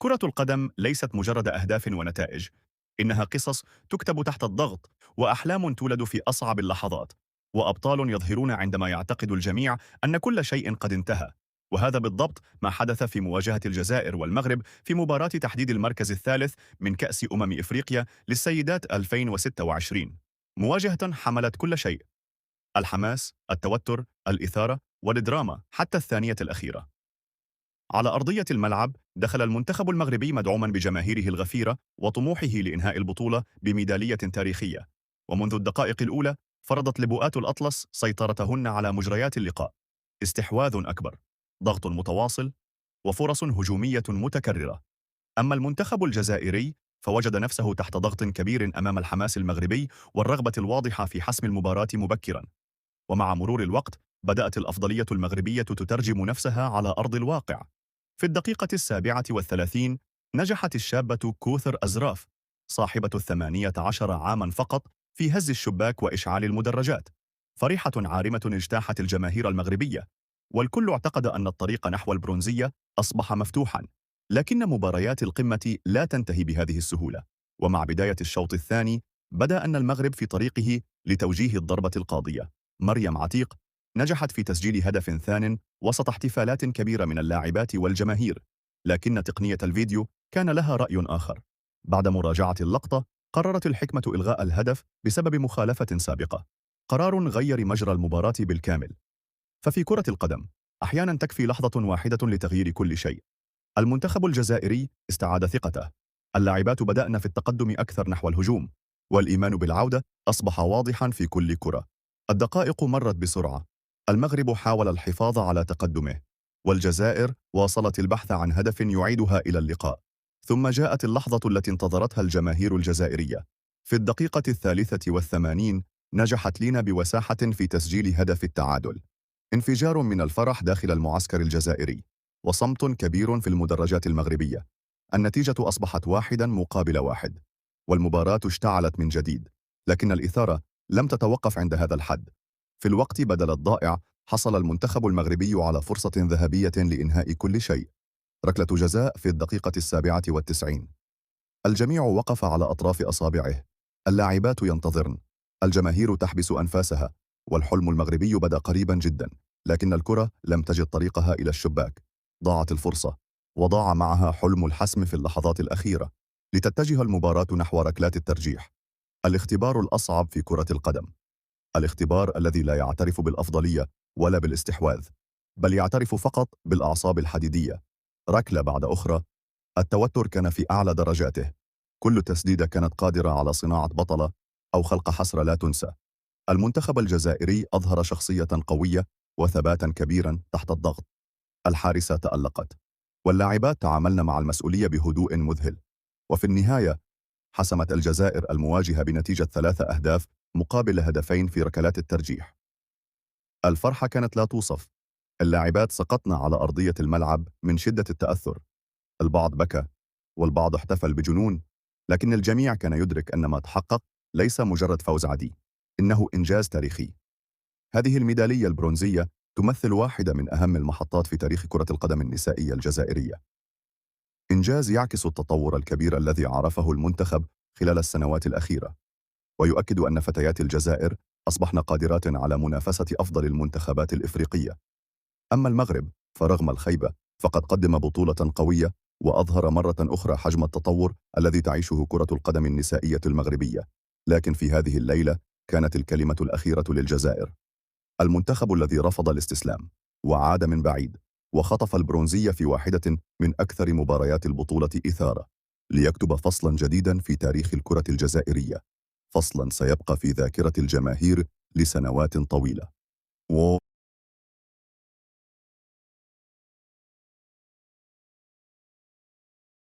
كرة القدم ليست مجرد أهداف ونتائج، إنها قصص تكتب تحت الضغط، وأحلام تولد في أصعب اللحظات، وأبطال يظهرون عندما يعتقد الجميع أن كل شيء قد انتهى. وهذا بالضبط ما حدث في مواجهة الجزائر والمغرب في مباراة تحديد المركز الثالث من كأس إفريقيا للسيدات 2026. مواجهة حملت كل شيء: الحماس، التوتر، الإثارة، والدراما حتى الثانية الأخيرة. على أرضية الملعب دخل المنتخب المغربي مدعوما بجماهيره الغفيرة وطموحه لإنهاء البطولة بميدالية تاريخية. ومنذ الدقائق الأولى فرضت لبؤات الأطلس سيطرتهن على مجريات اللقاء: استحواذ أكبر، ضغط متواصل، وفرص هجومية متكررة. أما المنتخب الجزائري فوجد نفسه تحت ضغط كبير أمام الحماس المغربي والرغبة الواضحة في حسم المباراة مبكرا. ومع مرور الوقت بدأت الأفضلية المغربية تترجم نفسها على أرض الواقع. في الدقيقة 37 نجحت الشابة كوثر أزراف، صاحبة 18 عاما فقط، في هز الشباك وإشعال المدرجات. فرحة عارمة اجتاحت الجماهير المغربية، والكل اعتقد أن الطريق نحو البرونزية أصبح مفتوحا. لكن مباريات القمة لا تنتهي بهذه السهولة. ومع بداية الشوط الثاني بدأ أن المغرب في طريقه لتوجيه الضربة القاضية. مريم عتيق نجحت في تسجيل هدف ثان وسط احتفالات كبيرة من اللاعبات والجماهير. لكن تقنية الفيديو كان لها رأي آخر. بعد مراجعة اللقطة قررت الحكمة إلغاء الهدف بسبب مخالفة سابقة، قرار غير مجرى المباراة بالكامل. ففي كرة القدم أحيانا تكفي لحظة واحدة لتغيير كل شيء. المنتخب الجزائري استعاد ثقته، اللاعبات بدأن في التقدم أكثر نحو الهجوم، والإيمان بالعودة أصبح واضحا في كل كرة. الدقائق مرت بسرعة، المغرب حاول الحفاظ على تقدمه، والجزائر واصلت البحث عن هدف يعيدها إلى اللقاء. ثم جاءت اللحظة التي انتظرتها الجماهير الجزائرية. في الدقيقة 83 نجحت لينا بوساحة في تسجيل هدف التعادل. انفجار من الفرح داخل المعسكر الجزائري، وصمت كبير في المدرجات المغربية. النتيجة أصبحت 1-1، والمباراة اشتعلت من جديد. لكن الإثارة لم تتوقف عند هذا الحد. في الوقت بدل الضائع حصل المنتخب المغربي على فرصة ذهبية لإنهاء كل شيء: ركلة جزاء في الدقيقة 97. الجميع وقف على أطراف أصابعه، اللاعبات ينتظرن، الجماهير تحبس أنفاسها، والحلم المغربي بدأ قريبا جدا. لكن الكرة لم تجد طريقها إلى الشباك. ضاعت الفرصة، وضاع معها حلم الحسم في اللحظات الأخيرة، لتتجه المباراة نحو ركلات الترجيح. الاختبار الأصعب في كرة القدم، الاختبار الذي لا يعترف بالأفضلية ولا بالاستحواذ، بل يعترف فقط بالأعصاب الحديدية. ركلة بعد أخرى، التوتر كان في أعلى درجاته. كل تسديدة كانت قادرة على صناعة بطلة أو خلق حسرة لا تنسى. المنتخب الجزائري أظهر شخصية قوية وثباتا كبيرا تحت الضغط. الحارسة تألقت، واللاعبات تعاملن مع المسؤولية بهدوء مذهل. وفي النهاية حسمت الجزائر المواجهة بنتيجة 3 أهداف مقابل هدفين في ركلات الترجيح. الفرحة كانت لا توصف. اللاعبات سقطن على أرضية الملعب من شدة التأثر. البعض بكى، والبعض احتفل بجنون. لكن الجميع كان يدرك أن ما تحقق ليس مجرد فوز عادي، إنه إنجاز تاريخي. هذه الميدالية البرونزية تمثل واحدة من أهم المحطات في تاريخ كرة القدم النسائية الجزائرية. إنجاز يعكس التطور الكبير الذي عرفه المنتخب خلال السنوات الأخيرة، ويؤكد أن فتيات الجزائر أصبحن قادرات على منافسة أفضل المنتخبات الإفريقية. أما المغرب فرغم الخيبة فقد قدم بطولة قوية، وأظهر مرة أخرى حجم التطور الذي تعيشه كرة القدم النسائية المغربية. لكن في هذه الليلة كانت الكلمة الأخيرة للجزائر. المنتخب الذي رفض الاستسلام وعاد من بعيد، وخطف البرونزية في واحدة من أكثر مباريات البطولة إثارة، ليكتب فصلا جديدا في تاريخ الكرة الجزائرية، فصلا سيبقى في ذاكرة الجماهير لسنوات طويلة.